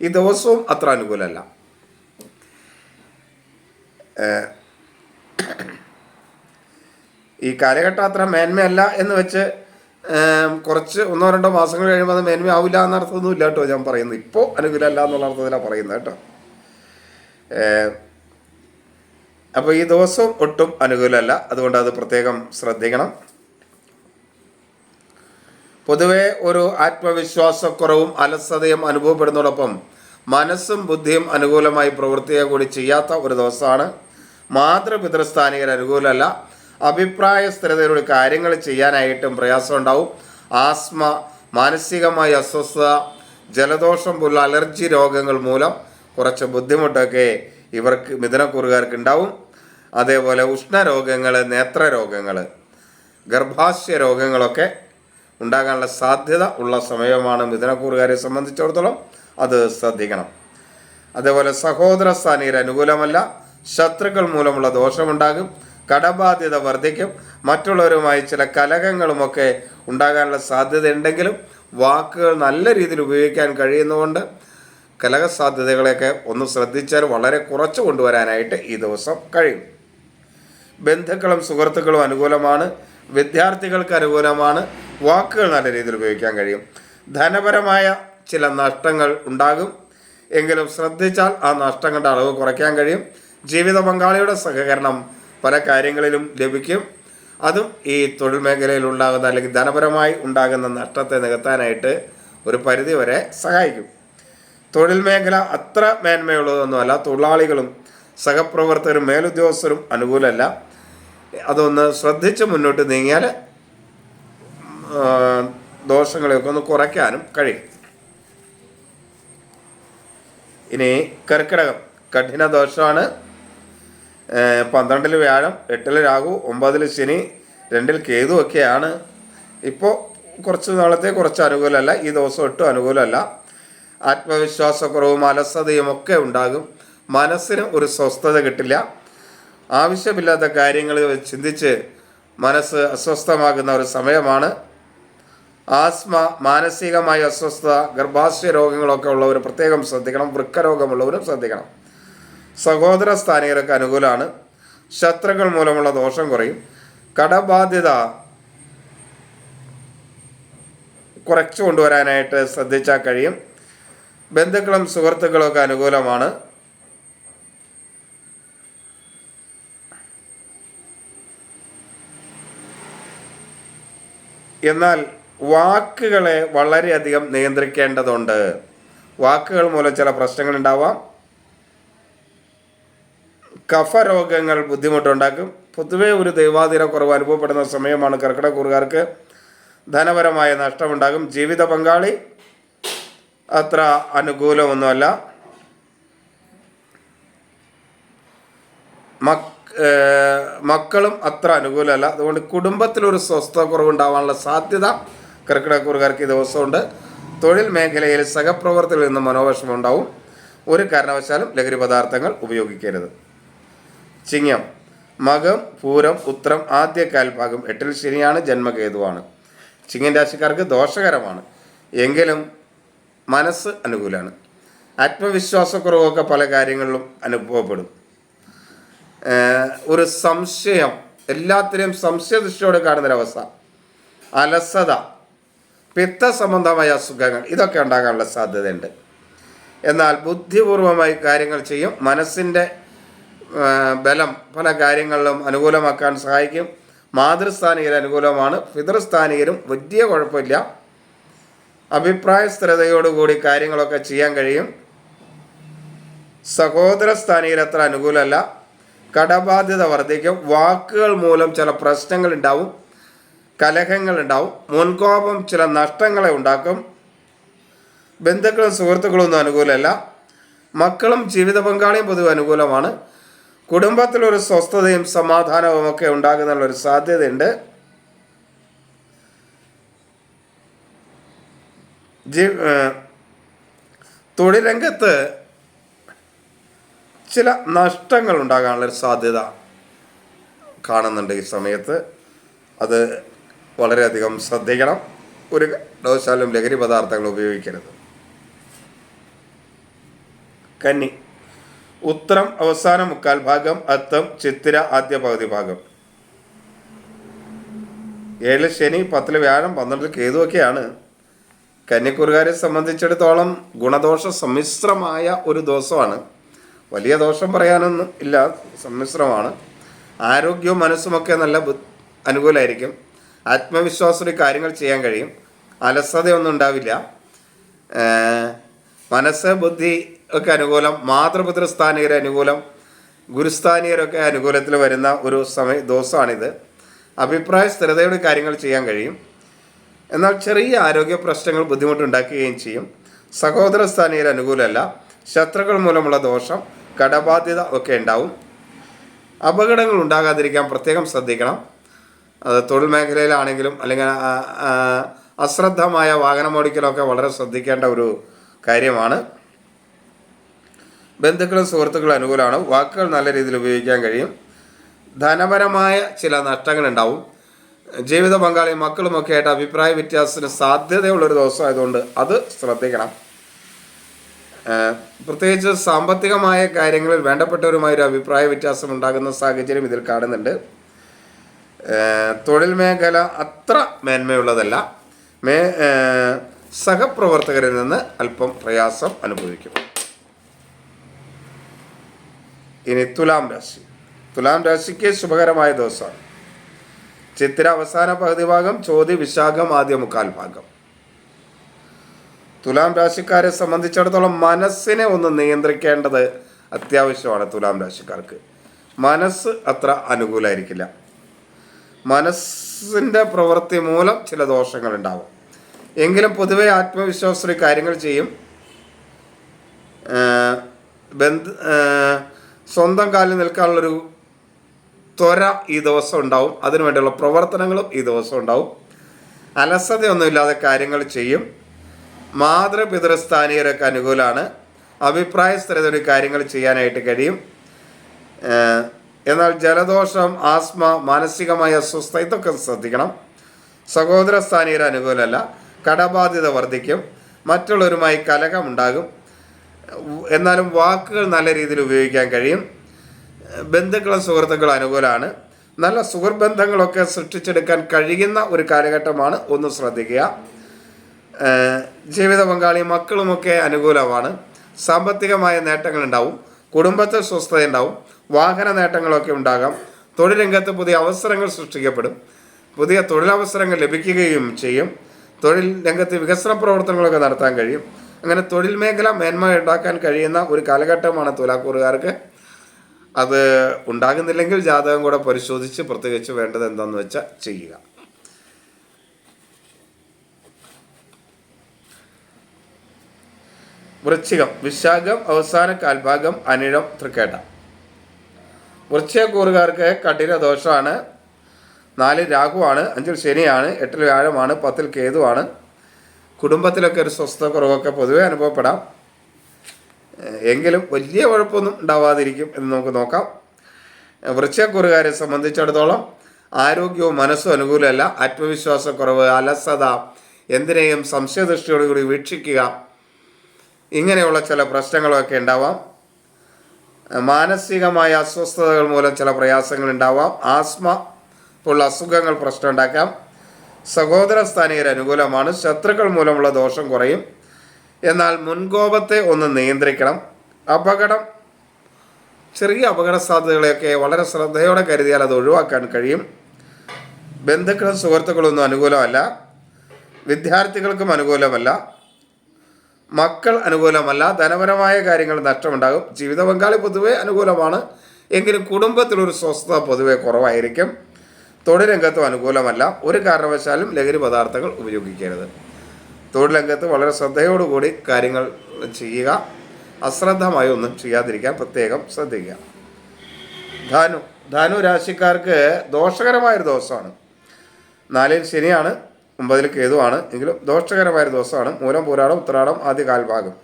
ഈ ദിവസവും അത്ര അനുകൂലമല്ല. ഈ കാലഘട്ടം അത്ര മേന്മയല്ല എന്ന് വെച്ച് കുറച്ച് 1-2 മാസങ്ങൾ കഴിയുമ്പോൾ അത് മേന്മയാവില്ല എന്നർത്ഥമൊന്നും ഇല്ല കേട്ടോ. ഞാൻ പറയുന്നത് ഇപ്പോൾ അനുകൂലമല്ല എന്നുള്ള അർത്ഥത്തിലാണ് പറയുന്നത് കേട്ടോ. അപ്പോൾ ഈ ദിവസവും ഒട്ടും അനുകൂലമല്ല. അതുകൊണ്ട് അത് പ്രത്യേകം ശ്രദ്ധിക്കണം. പൊതുവെ ഒരു ആത്മവിശ്വാസക്കുറവും അലസതയും അനുഭവപ്പെടുന്നതോടൊപ്പം മനസ്സും ബുദ്ധിയും അനുകൂലമായി പ്രവർത്തിക്കുക കൂടി ചെയ്യാത്ത ഒരു ദിവസമാണ്. മാതൃപിതൃസ്ഥാനികർ അനുകൂലമല്ല. അഭിപ്രായ സ്ഥിരതയോട് കാര്യങ്ങൾ ചെയ്യാനായിട്ടും പ്രയാസം ഉണ്ടാവും. ആസ്മ, മാനസികമായ അസ്വസ്ഥത, ജലദോഷം പോലുള്ള അലർജി രോഗങ്ങൾ മൂലം കുറച്ച് ബുദ്ധിമുട്ടൊക്കെ ഇവർക്ക് മിഥുനക്കൂറുകാർക്ക് ഉണ്ടാവും. അതേപോലെ ഉഷ്ണരോഗങ്ങൾ, നേത്രരോഗങ്ങൾ, ഗർഭാശയ രോഗങ്ങളൊക്കെ ഉണ്ടാകാനുള്ള സാധ്യത ഉള്ള സമയമാണ് മിഥുനക്കൂറുകാരെ സംബന്ധിച്ചിടത്തോളം. അത് ശ്രദ്ധിക്കണം. അതേപോലെ സഹോദര സ്ഥാനീയർ അനുകൂലമല്ല. ശത്രുക്കൾ മൂലമുള്ള ദോഷമുണ്ടാകും. കടബാധ്യത വർദ്ധിക്കും. മറ്റുള്ളവരുമായി ചില കലഹങ്ങളുമൊക്കെ ഉണ്ടാകാനുള്ള സാധ്യതയുണ്ടെങ്കിലും വാക്കുകൾ നല്ല രീതിയിൽ ഉപയോഗിക്കാൻ കഴിയുന്നതുകൊണ്ട് കലഹസാധ്യതകളെയൊക്കെ ഒന്ന് ശ്രദ്ധിച്ചാൽ വളരെ കുറച്ച് കൊണ്ടുവരാനായിട്ട് ഈ ദിവസം കഴിയും. ബന്ധുക്കളും സുഹൃത്തുക്കളും അനുകൂലമാണ്. വിദ്യാർത്ഥികൾക്ക് അനുകൂലമാണ്. വാക്കുകൾ നല്ല രീതിയിൽ ഉപയോഗിക്കാൻ കഴിയും. ധനപരമായ ചില നഷ്ടങ്ങൾ ഉണ്ടാകും, എങ്കിലും ശ്രദ്ധിച്ചാൽ ആ നഷ്ടങ്ങളുടെ അളവ് കുറയ്ക്കാൻ കഴിയും. ജീവിത പങ്കാളിയുടെ സഹകരണം പല കാര്യങ്ങളിലും ലഭിക്കും. അതും ഈ തൊഴിൽ മേഖലയിൽ ഉണ്ടാകുന്ന അല്ലെങ്കിൽ ധനപരമായി ഉണ്ടാകുന്ന നഷ്ടത്തെ നികത്താനായിട്ട് ഒരു പരിധി വരെ സഹായിക്കും. തൊഴിൽ മേഖല അത്ര മേന്മയുള്ളതൊന്നുമല്ല. തൊഴിലാളികളും സഹപ്രവർത്തകരും മേലുദ്യോഗസ്ഥരും അനുകൂലമല്ല. അതൊന്ന് ശ്രദ്ധിച്ച് മുന്നോട്ട് നീങ്ങിയാൽ ദോഷങ്ങളെയൊക്കെ ഒന്ന് കുറയ്ക്കാനും കഴിയും. ഇനി കർക്കിടകം കഠിന ദോഷമാണ്. 12 വ്യാഴം, 8 രാഹു, 9 ശനി, 2 കേതു ഒക്കെയാണ്. ഇപ്പോൾ കുറച്ച് നാളത്തെ കുറച്ച് അനുകൂലമല്ല. ഈ ദിവസം ഒട്ടും അനുകൂലമല്ല. ആത്മവിശ്വാസക്കുറവും അലസതയും ഒക്കെ ഉണ്ടാകും. മനസ്സിന് ഒരു സ്വസ്ഥത കിട്ടില്ല. ആവശ്യമില്ലാത്ത കാര്യങ്ങൾ ചിന്തിച്ച് മനസ്സ് അസ്വസ്ഥമാകുന്ന ഒരു സമയമാണ്. ആസ്മ, മാനസികമായ അസ്വസ്ഥത, ഗർഭാശയ രോഗങ്ങളൊക്കെ ഉള്ളവർ പ്രത്യേകം ശ്രദ്ധിക്കണം. വൃക്കരോഗമുള്ളവരും ശ്രദ്ധിക്കണം. സഹോദര സ്ഥാനീയർക്ക് അനുകൂലമാണ്. ശത്രുക്കൾ മൂലമുള്ള ദോഷം കുറയും. കടബാധ്യത കുറച്ചു കൊണ്ടുവരാനായിട്ട് ശ്രദ്ധിച്ചാൽ കഴിയും. ബന്ധുക്കളും സുഹൃത്തുക്കളും ഒക്കെ അനുകൂലമാണ്. എന്നാൽ വാക്കുകളെ വളരെയധികം നിയന്ത്രിക്കേണ്ടതുണ്ട്. വാക്കുകൾ മൂലം ചില പ്രശ്നങ്ങൾ ഉണ്ടാവാം. കഫരോഗങ്ങൾ ബുദ്ധിമുട്ടുണ്ടാക്കും. പൊതുവെ ഒരു ദൈവാധീന കുറവ് അനുഭവപ്പെടുന്ന സമയമാണ് കർക്കിടകക്കൂറുകാർക്ക്. ധനപരമായ നഷ്ടമുണ്ടാകും. ജീവിത പങ്കാളി അത്ര അനുകൂലമൊന്നുമല്ല. മക്കളും അത്ര അനുകൂലമല്ല. അതുകൊണ്ട് കുടുംബത്തിലൊരു സ്വസ്ഥത കുറവുണ്ടാവാനുള്ള സാധ്യത കർക്കിടകക്കൂറുകാർക്ക് ഈ ദിവസമുണ്ട്. തൊഴിൽ മേഖലയിൽ സഹപ്രവർത്തകരിൽ നിന്ന് മനോവിഷമം ഉണ്ടാവും. ഒരു കാരണവശാലും ലഹരി പദാർത്ഥങ്ങൾ ഉപയോഗിക്കരുത്. ചിങ്ങം മകം, പൂരം, ഉത്രം ആദ്യ കാൽഭാഗം 8 ശനിയാണ്, ജന്മകേതുവാണ്. ചിങ്ങൻ രാശിക്കാർക്ക് ദോഷകരമാണ്. എങ്കിലും മനസ്സ് അനുകൂലമാണ്. ആത്മവിശ്വാസക്കുറവൊക്കെ പല കാര്യങ്ങളിലും അനുഭവപ്പെടും. ഒരു സംശയം, എല്ലാത്തിനെയും സംശയദൃഷ്ടിയോടെ കാണുന്നൊരവസ്ഥ, അലസത, പിത്ത സംബന്ധമായ അസുഖങ്ങൾ ഇതൊക്കെ ഉണ്ടാകാനുള്ള സാധ്യതയുണ്ട്. എന്നാൽ ബുദ്ധിപൂർവമായി കാര്യങ്ങൾ ചെയ്യും. മനസ്സിൻ്റെ ബലം പല കാര്യങ്ങളിലും അനുകൂലമാക്കാൻ സഹായിക്കും. മാതൃസ്ഥാനികർ അനുകൂലമാണ്. പിതൃസ്ഥാനികരും വലിയ കുഴപ്പമില്ല. അഭിപ്രായ സ്ഥിരതയോടുകൂടി കാര്യങ്ങളൊക്കെ ചെയ്യാൻ കഴിയും. സഹോദര സ്ഥാനികർ അത്ര അനുകൂലമല്ല. കടബാധ്യത വർദ്ധിക്കും. വാക്കുകൾ മൂലം ചില പ്രശ്നങ്ങൾ ഉണ്ടാവും, കലഹങ്ങൾ ഉണ്ടാവും. മുൻകോപം ചില നഷ്ടങ്ങളെ ഉണ്ടാക്കും. ബന്ധുക്കളും സുഹൃത്തുക്കളും ഒന്നും അനുകൂലമല്ല. മക്കളും ജീവിത പങ്കാളിയും പൊതുവെ അനുകൂലമാണ്. കുടുംബത്തിലൊരു സ്വസ്ഥതയും സമാധാനവും ഒക്കെ ഉണ്ടാകുന്നുള്ളൊരു സാധ്യതയുണ്ട്. തൊഴിൽ രംഗത്ത് ചില നഷ്ടങ്ങൾ ഉണ്ടാകാനുള്ളൊരു സാധ്യത കാണുന്നുണ്ട് ഈ സമയത്ത്. അത് വളരെയധികം ശ്രദ്ധിക്കണം. ഒരു കാരണവശാലും ലഹരി പദാർത്ഥങ്ങൾ ഉപയോഗിക്കരുത്. കന്നി ഉത്രം അവസാന മുക്കാൽ ഭാഗം, അത്തം ചിത്തിര ആദ്യ പകുതി ഭാഗം. 7 ശനി, 10 വ്യാഴം, 12 കേതുവൊക്കെയാണ്. കന്നിക്കൂറുകാരെ സംബന്ധിച്ചിടത്തോളം ഗുണദോഷ സമ്മിശ്രമായ ഒരു ദിവസമാണ്. വലിയ ദോഷം പറയാനൊന്നും ഇല്ല, സമ്മിശ്രമാണ്. ആരോഗ്യവും മനസ്സുമൊക്കെ നല്ല അനുകൂലമായിരിക്കും. ആത്മവിശ്വാസത്തോടെ കാര്യങ്ങൾ ചെയ്യാൻ കഴിയും. അലസതയൊന്നും ഉണ്ടാവില്ല. മനസ്സ്, ബുദ്ധി ഒക്കെ അനുകൂലം. മാതൃപിതൃസ്ഥാനികരെ അനുകൂലം. ഗുരുസ്ഥാനികരൊക്കെ അനുകൂലത്തിൽ വരുന്ന ഒരു ദിവസമാണിത്. അഭിപ്രായ സ്ഥിരതയോടെ കാര്യങ്ങൾ ചെയ്യാൻ കഴിയും. എന്നാൽ ചെറിയ ആരോഗ്യ പ്രശ്നങ്ങൾ ബുദ്ധിമുട്ടുണ്ടാക്കുകയും ചെയ്യും. സഹോദര സ്ഥാനികർ അനുകൂലമല്ല. ശത്രുക്കൾ മൂലമുള്ള ദോഷം, കടബാധ്യത ഒക്കെ ഉണ്ടാവും. അപകടങ്ങൾ ഉണ്ടാകാതിരിക്കാൻ പ്രത്യേകം ശ്രദ്ധിക്കണം. അത് തൊഴിൽ മേഖലയിലാണെങ്കിലും അല്ലെങ്കിൽ അശ്രദ്ധമായ വാഹനമോടിക്കലൊക്കെ വളരെ ശ്രദ്ധിക്കേണ്ട ഒരു കാര്യമാണ്. ബന്ധുക്കളും സുഹൃത്തുക്കളും അനുകൂലമാണ്. വാക്കുകൾ നല്ല രീതിയിൽ ഉപയോഗിക്കാൻ കഴിയും. ധനപരമായ ചില നഷ്ടങ്ങളുണ്ടാവും. ജീവിത പങ്കാളി മക്കളുമൊക്കെ ആയിട്ട് അഭിപ്രായ വ്യത്യാസത്തിന് സാധ്യതയുള്ളൊരു ദിവസമായതുകൊണ്ട് അത് ശ്രദ്ധിക്കണം. പ്രത്യേകിച്ച് സാമ്പത്തികമായ കാര്യങ്ങളിൽ വേണ്ടപ്പെട്ടവരുമായൊരു അഭിപ്രായ വ്യത്യാസം ഉണ്ടാകുന്ന സാഹചര്യം ഇതിൽ കാണുന്നുണ്ട്. തൊഴിൽ മേഖല അത്ര മേന്മയുള്ളതല്ല. മേ സഹപ്രവർത്തകരിൽ നിന്ന് അല്പം പ്രയാസം അനുഭവിക്കും. ഇനി തുലാം രാശി. തുലാം രാശിക്ക് ശുഭകരമായ ദിവസമാണ്. ചിത്തിര അവസാന പകുതി ഭാഗം, ചോതി വിശാഖം ആദ്യ മുക്കാൽ ഭാഗം. തുലാം രാശിക്കാരെ സംബന്ധിച്ചിടത്തോളം മനസ്സിനെ ഒന്ന് നിയന്ത്രിക്കേണ്ടത് അത്യാവശ്യമാണ്. തുലാം രാശിക്കാർക്ക് മനസ്സ് അത്ര അനുകൂലമായിരിക്കില്ല. മനസ്സിൻ്റെ പ്രവൃത്തി മൂലം ചില ദോഷങ്ങളുണ്ടാവും. എങ്കിലും പൊതുവെ ആത്മവിശ്വാസത്തിൽ കാര്യങ്ങൾ ചെയ്യും. സ്വന്തം കാലിൽ നിൽക്കാനുള്ളൊരു ത്വര ഈ ദിവസം ഉണ്ടാവും. അതിനുവേണ്ടിയുള്ള പ്രവർത്തനങ്ങളും ഈ ദിവസം ഉണ്ടാവും. അലസതയൊന്നുമില്ലാതെ കാര്യങ്ങൾ ചെയ്യും. മാതൃപിതൃസ്ഥാനീയരൊക്കെ അനുകൂലമാണ്. അഭിപ്രായ സ്ഥിരതയുടെ കാര്യങ്ങൾ ചെയ്യാനായിട്ട് കഴിയും. എന്നാൽ ജലദോഷം, ആസ്മ, മാനസികമായ അസ്വസ്ഥ ഇതൊക്കെ ശ്രദ്ധിക്കണം. സഹോദര സ്ഥാനീയർ അനുകൂലമല്ല. കടബാധ്യത വർദ്ധിക്കും. മറ്റുള്ളവരുമായി കലഹമുണ്ടാകും. എന്നാലും വാക്കുകൾ നല്ല രീതിയിൽ ഉപയോഗിക്കാൻ കഴിയും. ബന്ധുക്കളും സുഹൃത്തുക്കളും അനുകൂലമാണ്. നല്ല സുഹൃബന്ധങ്ങളൊക്കെ സൃഷ്ടിച്ചെടുക്കാൻ കഴിയുന്ന ഒരു കാലഘട്ടമാണ്. ഒന്ന് ശ്രദ്ധിക്കുക. ജീവിത പങ്കാളി മക്കളുമൊക്കെ അനുകൂലമാണ്. സാമ്പത്തികമായ നേട്ടങ്ങളുണ്ടാവും. കുടുംബത്തിൽ സ്വസ്ഥതയുണ്ടാവും. വാഹന നേട്ടങ്ങളൊക്കെ ഉണ്ടാകാം. തൊഴിൽ രംഗത്ത് പുതിയ അവസരങ്ങൾ സൃഷ്ടിക്കപ്പെടും. പുതിയ തൊഴിലവസരങ്ങൾ ലഭിക്കുകയും ചെയ്യും. തൊഴിൽ രംഗത്ത് വികസന പ്രവർത്തനങ്ങളൊക്കെ നടത്താൻ കഴിയും. അങ്ങനെ തൊഴിൽ മേഖല മേന്മ ഉണ്ടാക്കാൻ കഴിയുന്ന ഒരു കാലഘട്ടമാണ് തുലാക്കൂറുകാർക്ക്. അത് ഉണ്ടാകുന്നില്ലെങ്കിൽ ജാതകം കൂടെ പരിശോധിച്ച് പ്രത്യേകിച്ച് വേണ്ടത് എന്താണെന്ന് വെച്ചാൽ ചെയ്യുക. വൃശ്ചികം. വിശാഖം അവസാന കാൽഭാഗം, അനിഴം, തൃക്കേട്ട. വൃശ്ചികക്കൂറുകാർക്ക് കഠിന ദോഷമാണ്. 4 രാഹുവാണ്, 5 ശനിയാണ്, 8 വ്യാഴമാണ്, 10 കേതുവാണ്. കുടുംബത്തിലൊക്കെ ഒരു സ്വസ്ഥത കുറവൊക്കെ പൊതുവെ അനുഭവപ്പെടാം. എങ്കിലും വലിയ കുഴപ്പമൊന്നും ഉണ്ടാവാതിരിക്കും എന്ന് നമുക്ക് നോക്കാം. വൃശ്ചികക്കൂറുകാരെ സംബന്ധിച്ചിടത്തോളം ആരോഗ്യവും മനസ്സും അനുകൂലമല്ല. ആത്മവിശ്വാസക്കുറവ്, അലസത, എന്തിനേയും സംശയദൃഷ്ടിയോടുകൂടി വീക്ഷിക്കുക, ഇങ്ങനെയുള്ള ചില പ്രശ്നങ്ങളൊക്കെ ഉണ്ടാവാം. മാനസികമായ അസ്വസ്ഥതകൾ മൂലം ചില പ്രയാസങ്ങൾ ഉണ്ടാവാം. ആസ്മ ഉള്ള അസുഖങ്ങൾ പ്രശ്നം ഉണ്ടാക്കാം. സഹോദര സ്ഥാനീയർ അനുകൂലമാണ്. ശത്രുക്കൾ മൂലമുള്ള ദോഷം കുറയും. എന്നാൽ മുൻകോപത്തെ ഒന്ന് നിയന്ത്രിക്കണം. ചെറിയ അപകട സാധ്യതകളെയൊക്കെ വളരെ ശ്രദ്ധയോടെ കരുതിയാൽ അത് ഒഴിവാക്കാൻ കഴിയും. ബന്ധുക്കളും സുഹൃത്തുക്കളൊന്നും അനുകൂലമല്ല. വിദ്യാർത്ഥികൾക്കും അനുകൂലമല്ല. മക്കൾ അനുകൂലമല്ല. ധനപരമായ കാര്യങ്ങൾ നഷ്ടമുണ്ടാകും. ജീവിത പങ്കാളി പൊതുവെ അനുകൂലമാണ്. എങ്കിലും കുടുംബത്തിലൊരു സ്വസ്ഥത പൊതുവെ കുറവായിരിക്കും. തൊഴിൽ രംഗത്തും അനുകൂലമല്ല. ഒരു കാരണവശാലും ലഹരി പദാർത്ഥങ്ങൾ ഉപയോഗിക്കരുത്. തൊഴിൽ രംഗത്ത് വളരെ ശ്രദ്ധയോടുകൂടി കാര്യങ്ങൾ ചെയ്യുക. അശ്രദ്ധമായി ഒന്നും ചെയ്യാതിരിക്കാൻ പ്രത്യേകം ശ്രദ്ധിക്കുക. ധനു രാശിക്കാർക്ക് ദോഷകരമായൊരു ദിവസമാണ്. 4 ശനിയാണ്, 9 കേതുവാണ്. എങ്കിലും ദോഷകരമായൊരു ദിവസമാണ്. മൂലം, പൂരാടം, ഉത്രാടം ആദ്യ കാൽഭാഗം.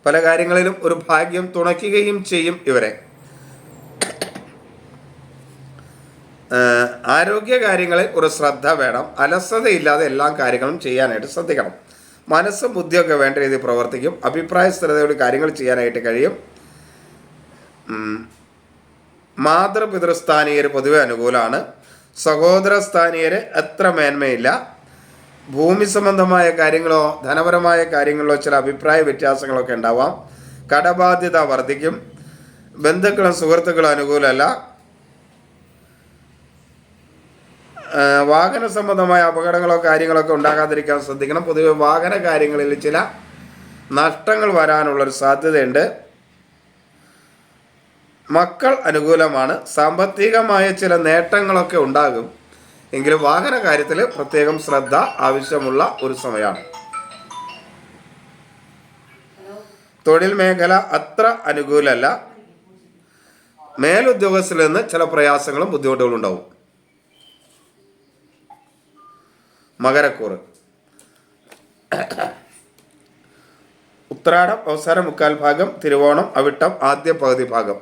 പല കാര്യങ്ങളിലും ഒരു ഭാഗ്യം തുണയ്ക്കുകയും ചെയ്യും ഇവരെ. ആരോഗ്യ കാര്യങ്ങളിൽ ഒരു ശ്രദ്ധ വേണം. അലസതയില്ലാതെ എല്ലാ കാര്യങ്ങളും ചെയ്യാനായിട്ട് ശ്രദ്ധിക്കണം. മനസ്സും ബുദ്ധിയൊക്കെ വേണ്ട രീതിയിൽ പ്രവർത്തിക്കും. അഭിപ്രായ സ്ഥിരതയോട് കാര്യങ്ങൾ ചെയ്യാനായിട്ട് കഴിയും. മാതൃപിതൃസ്ഥാനീയർ പൊതുവെ അനുകൂലമാണ്. സഹോദര സ്ഥാനീയർ അത്ര മേന്മയില്ല. ഭൂമി സംബന്ധമായ കാര്യങ്ങളോ ധനപരമായ കാര്യങ്ങളിലോ ചില അഭിപ്രായ വ്യത്യാസങ്ങളൊക്കെ ഉണ്ടാവാം. കടബാധ്യത വർദ്ധിക്കും. ബന്ധുക്കളും സുഹൃത്തുക്കളും അനുകൂലമല്ല. വാഹന സംബന്ധമായ അപകടങ്ങളോ കാര്യങ്ങളൊക്കെ ഉണ്ടാകാതിരിക്കാൻ ശ്രദ്ധിക്കണം. പൊതുവെ വാഹന കാര്യങ്ങളിൽ ചില നഷ്ടങ്ങൾ വരാനുള്ളൊരു സാധ്യതയുണ്ട്. മക്കൾ അനുകൂലമാണ്. സാമ്പത്തികമായ ചില നേട്ടങ്ങളൊക്കെ ഉണ്ടാകും. എങ്കിലും വാഹന കാര്യത്തിൽ പ്രത്യേകം ശ്രദ്ധ ആവശ്യമുള്ള ഒരു സമയമാണ്. തൊഴിൽ മേഖല അത്ര അനുകൂലമല്ല. മേലുദ്യോഗസ്ഥരിൽ നിന്ന് ചില പ്രയാസങ്ങളും ബുദ്ധിമുട്ടുകളും ഉണ്ടാവും. മകരക്കൂറ്. ഉത്രാടം അവസാന മുക്കാൽ ഭാഗം, തിരുവോണം, അവിട്ടം ആദ്യ പകുതി ഭാഗം.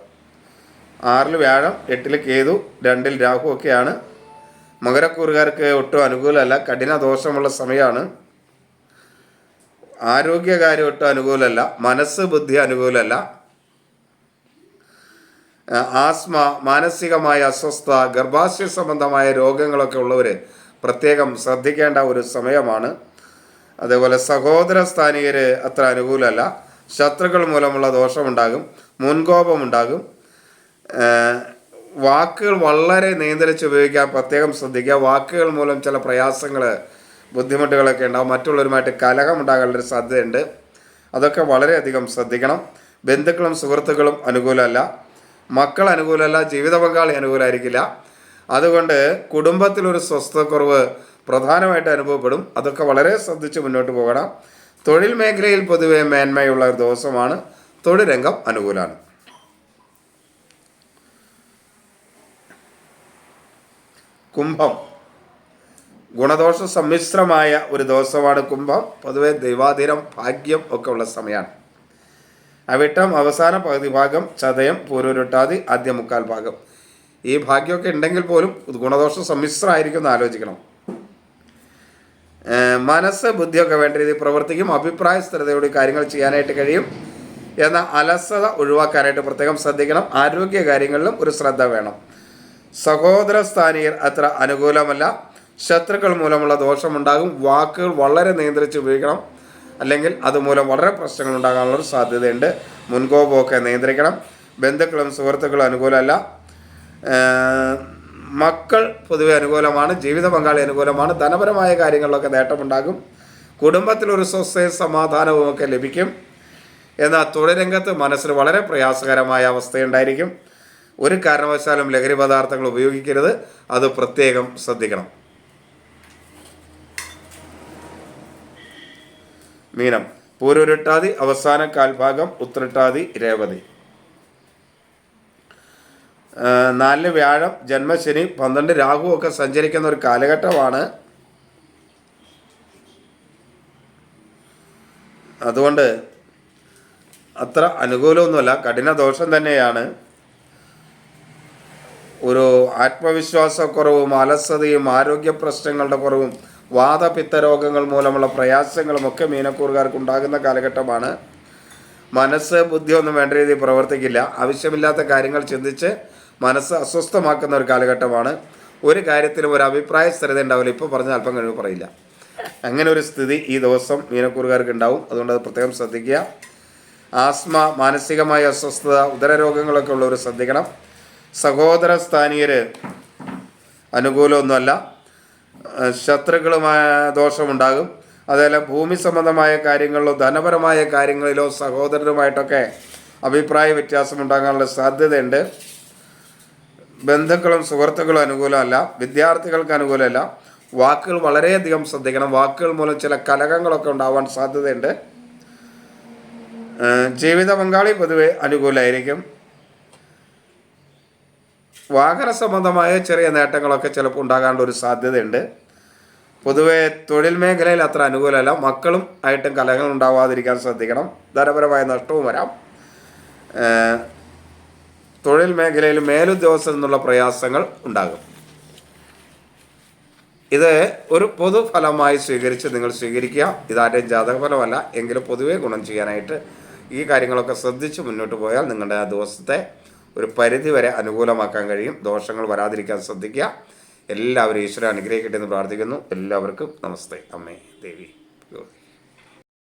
6 വ്യാഴം, 8 കേതു, 2 രാഹു ഒക്കെയാണ്. മകരക്കൂറുകാർക്ക് ഒട്ടും അനുകൂലമല്ല. കഠിന ദോഷമുള്ള സമയമാണ്. ആരോഗ്യകാര്യം ഒട്ടും അനുകൂലമല്ല. മനസ്സ് ബുദ്ധി അനുകൂലമല്ല. ആസ്മ, മാനസികമായ അസ്വസ്ഥത, ഗർഭാശയ സംബന്ധമായ രോഗങ്ങളൊക്കെ ഉള്ളവർ പ്രത്യേകം ശ്രദ്ധിക്കേണ്ട ഒരു സമയമാണ്. അതേപോലെ സഹോദര സ്ഥാനീയർ അത്ര അനുകൂലമല്ല. ശത്രുക്കൾ മൂലമുള്ള ദോഷമുണ്ടാകും, മുൻകോപമുണ്ടാകും. വാക്കുകൾ വളരെ നിയന്ത്രിച്ച് ഉപയോഗിക്കാൻ പ്രത്യേകം ശ്രദ്ധിക്കുക. വാക്കുകൾ മൂലം ചില പ്രയാസങ്ങൾ, ബുദ്ധിമുട്ടുകളൊക്കെ ഉണ്ടാകും. മറ്റുള്ളവരുമായിട്ട് കലഹമുണ്ടാകാനുള്ളൊരു സാധ്യതയുണ്ട്. അതൊക്കെ വളരെയധികം ശ്രദ്ധിക്കണം. ബന്ധുക്കളും സുഹൃത്തുക്കളും അനുകൂലമല്ല, മക്കൾ അനുകൂലമല്ല, ജീവിത പങ്കാളി അനുകൂലമായിരിക്കില്ല. അതുകൊണ്ട് കുടുംബത്തിലൊരു സ്വസ്ഥതക്കുറവ് പ്രധാനമായിട്ട് അനുഭവപ്പെടും. അതൊക്കെ വളരെ ശ്രദ്ധിച്ച് മുന്നോട്ട് പോകണം. തൊഴിൽ മേഖലയിൽ പൊതുവെ മേന്മയുള്ള ഒരു ദിവസമാണ്. തൊഴിൽ രംഗം അനുകൂലമാണ്. കുംഭം, ഗുണദോഷ സമ്മിശ്രമായ ഒരു ദിവസമാണ് കുംഭം. പൊതുവെ ദൈവാധീനം, ഭാഗ്യം ഒക്കെ ഉള്ള സമയമാണ്. അവിട്ടം അവസാന പകുതി ഭാഗം, ചതയം, പൂരുരുട്ടാതി ആദ്യ മുക്കാൽ ഭാഗം. ഈ ഭാഗ്യമൊക്കെ ഉണ്ടെങ്കിൽ പോലും ഗുണദോഷ സമ്മിശ്രമായിരിക്കും എന്ന് ആലോചിക്കണം. മനസ്സ്, ബുദ്ധിയൊക്കെ വേണ്ട രീതിയിൽ പ്രവർത്തിക്കും. അഭിപ്രായ സ്ഥിരതയോടെ കാര്യങ്ങൾ ചെയ്യാനായിട്ട് കഴിയും. എന്നാൽ അലസത ഒഴിവാക്കാനായിട്ട് പ്രത്യേകം ശ്രദ്ധിക്കണം. ആരോഗ്യ കാര്യങ്ങളിലും ഒരു ശ്രദ്ധ വേണം. സഹോദര സ്ഥാനീയർ അത്ര അനുകൂലമല്ല. ശത്രുക്കൾ മൂലമുള്ള ദോഷമുണ്ടാകും. വാക്കുകൾ വളരെ നിയന്ത്രിച്ച് ഉപയോഗിക്കണം, അല്ലെങ്കിൽ അതുമൂലം വളരെ പ്രശ്നങ്ങൾ ഉണ്ടാകാനുള്ളൊരു സാധ്യതയുണ്ട്. മുൻകോപമൊക്കെ നിയന്ത്രിക്കണം. ബന്ധുക്കളും സുഹൃത്തുക്കളും അനുകൂലമല്ല. മക്കൾ പൊതുവെ അനുകൂലമാണ്. ജീവിത പങ്കാളി അനുകൂലമാണ്. ധനപരമായ കാര്യങ്ങളിലൊക്കെ നേട്ടമുണ്ടാകും. കുടുംബത്തിലൊരു സ്വസ്ഥയും സമാധാനവും ഒക്കെ ലഭിക്കും. എന്നാൽ തൊഴിൽ രംഗത്ത് മനസ്സിന് വളരെ പ്രയാസകരമായ അവസ്ഥയുണ്ടായിരിക്കും. ഒരു കാരണവശാലും ലഹരി പദാർത്ഥങ്ങൾ ഉപയോഗിക്കരുത്. അത് പ്രത്യേകം ശ്രദ്ധിക്കണം. മീനം, പൂരുരുട്ടാതി അവസാന കാൽഭാഗം, ഉത്രട്ടാതി, രേവതി. 4 വ്യാഴം, ജന്മശനി, 12 രാഹു ഒക്കെ സഞ്ചരിക്കുന്ന ഒരു കാലഘട്ടമാണ്. അതുകൊണ്ട് അത്ര അനുകൂലമൊന്നുമല്ല, കഠിന ദോഷം തന്നെയാണ്. ഒരു ആത്മവിശ്വാസക്കുറവും അലസതയും ആരോഗ്യ പ്രശ്നങ്ങളുടെ കുറവും വാതപിത്ത രോഗങ്ങൾ മൂലമുള്ള പ്രയാസങ്ങളുമൊക്കെ മീനക്കൂറുകാർക്ക് ഉണ്ടാകുന്ന കാലഘട്ടമാണ്. മനസ്സ്, ബുദ്ധിയൊന്നും വേണ്ട രീതിയിൽ പ്രവർത്തിക്കില്ല. ആവശ്യമില്ലാത്ത കാര്യങ്ങൾ ചിന്തിച്ച് മനസ്സ് അസ്വസ്ഥമാക്കുന്ന ഒരു കാലഘട്ടമാണ്. ഒരു കാര്യത്തിലും ഒരു അഭിപ്രായ സ്ഥിരത ഉണ്ടാവില്ല. ഇപ്പോൾ പറഞ്ഞ അല്പം കഴിവ് പറയില്ല. അങ്ങനെ ഒരു സ്ഥിതി ഈ ദിവസം മീനക്കൂറുകാർക്ക് ഉണ്ടാവും. അതുകൊണ്ട് അത് പ്രത്യേകം ശ്രദ്ധിക്കുക. ആസ്മ, മാനസികമായ അസ്വസ്ഥത, ഉദരരോഗങ്ങളൊക്കെ ഉള്ളവർ ശ്രദ്ധിക്കണം. സഹോദര സ്ഥാനീയർ അനുകൂലമൊന്നുമല്ല. ശത്രുക്കളുമായ ദോഷമുണ്ടാകും. അതേപോലെ ഭൂമി സംബന്ധമായ കാര്യങ്ങളിലോ ധനപരമായ കാര്യങ്ങളിലോ സഹോദരരുമായിട്ടൊക്കെ അഭിപ്രായ വ്യത്യാസം ഉണ്ടാകാനുള്ള സാധ്യതയുണ്ട്. ബന്ധുക്കളും സുഹൃത്തുക്കളും അനുകൂലമല്ല. വിദ്യാർത്ഥികൾക്ക് അനുകൂലമല്ല. വാക്കുകൾ വളരെയധികം ശ്രദ്ധിക്കണം. വാക്കുകൾ മൂലം ചില കലഹങ്ങളൊക്കെ ഉണ്ടാവാൻ സാധ്യതയുണ്ട്. ജീവിത പങ്കാളി പൊതുവെ അനുകൂലമായിരിക്കും. വാഹന സംബന്ധമായ ചെറിയ നേട്ടങ്ങളൊക്കെ ചിലപ്പോൾ ഉണ്ടാകാനുള്ള ഒരു സാധ്യതയുണ്ട്. പൊതുവെ തൊഴിൽ മേഖലയിൽ അത്ര അനുകൂലമല്ല. മക്കളും ആയിട്ടും കലഹങ്ങൾ ഉണ്ടാവാതിരിക്കാൻ ശ്രദ്ധിക്കണം. ധനപരമായ നഷ്ടവും വരാം. തൊഴിൽ മേഖലയിൽ മേലുദ്യോഗസ്ഥരിൽ നിന്നുള്ള പ്രയാസങ്ങൾ ഉണ്ടാകും. ഇത് ഒരു പൊതുഫലമായി സ്വീകരിച്ച് നിങ്ങൾ സ്വീകരിക്കുക. ഇതാരുടെയും ജാതകഫലമല്ല. എങ്കിലും പൊതുവെ ഗുണം ചെയ്യാനായിട്ട് ഈ കാര്യങ്ങളൊക്കെ ശ്രദ്ധിച്ച് മുന്നോട്ട് പോയാൽ നിങ്ങളുടെ ആ ദിവസത്തെ ഒരു പരിധിവരെ അനുകൂലമാക്കാൻ കഴിയും. ദോഷങ്ങൾ വരാതിരിക്കാൻ ശ്രദ്ധിക്കുക. എല്ലാവരും ഈശ്വരൻ അനുഗ്രഹിക്കട്ടെ എന്ന് പ്രാർത്ഥിക്കുന്നു. എല്ലാവർക്കും നമസ്തേ. അമ്മേ ദേവി.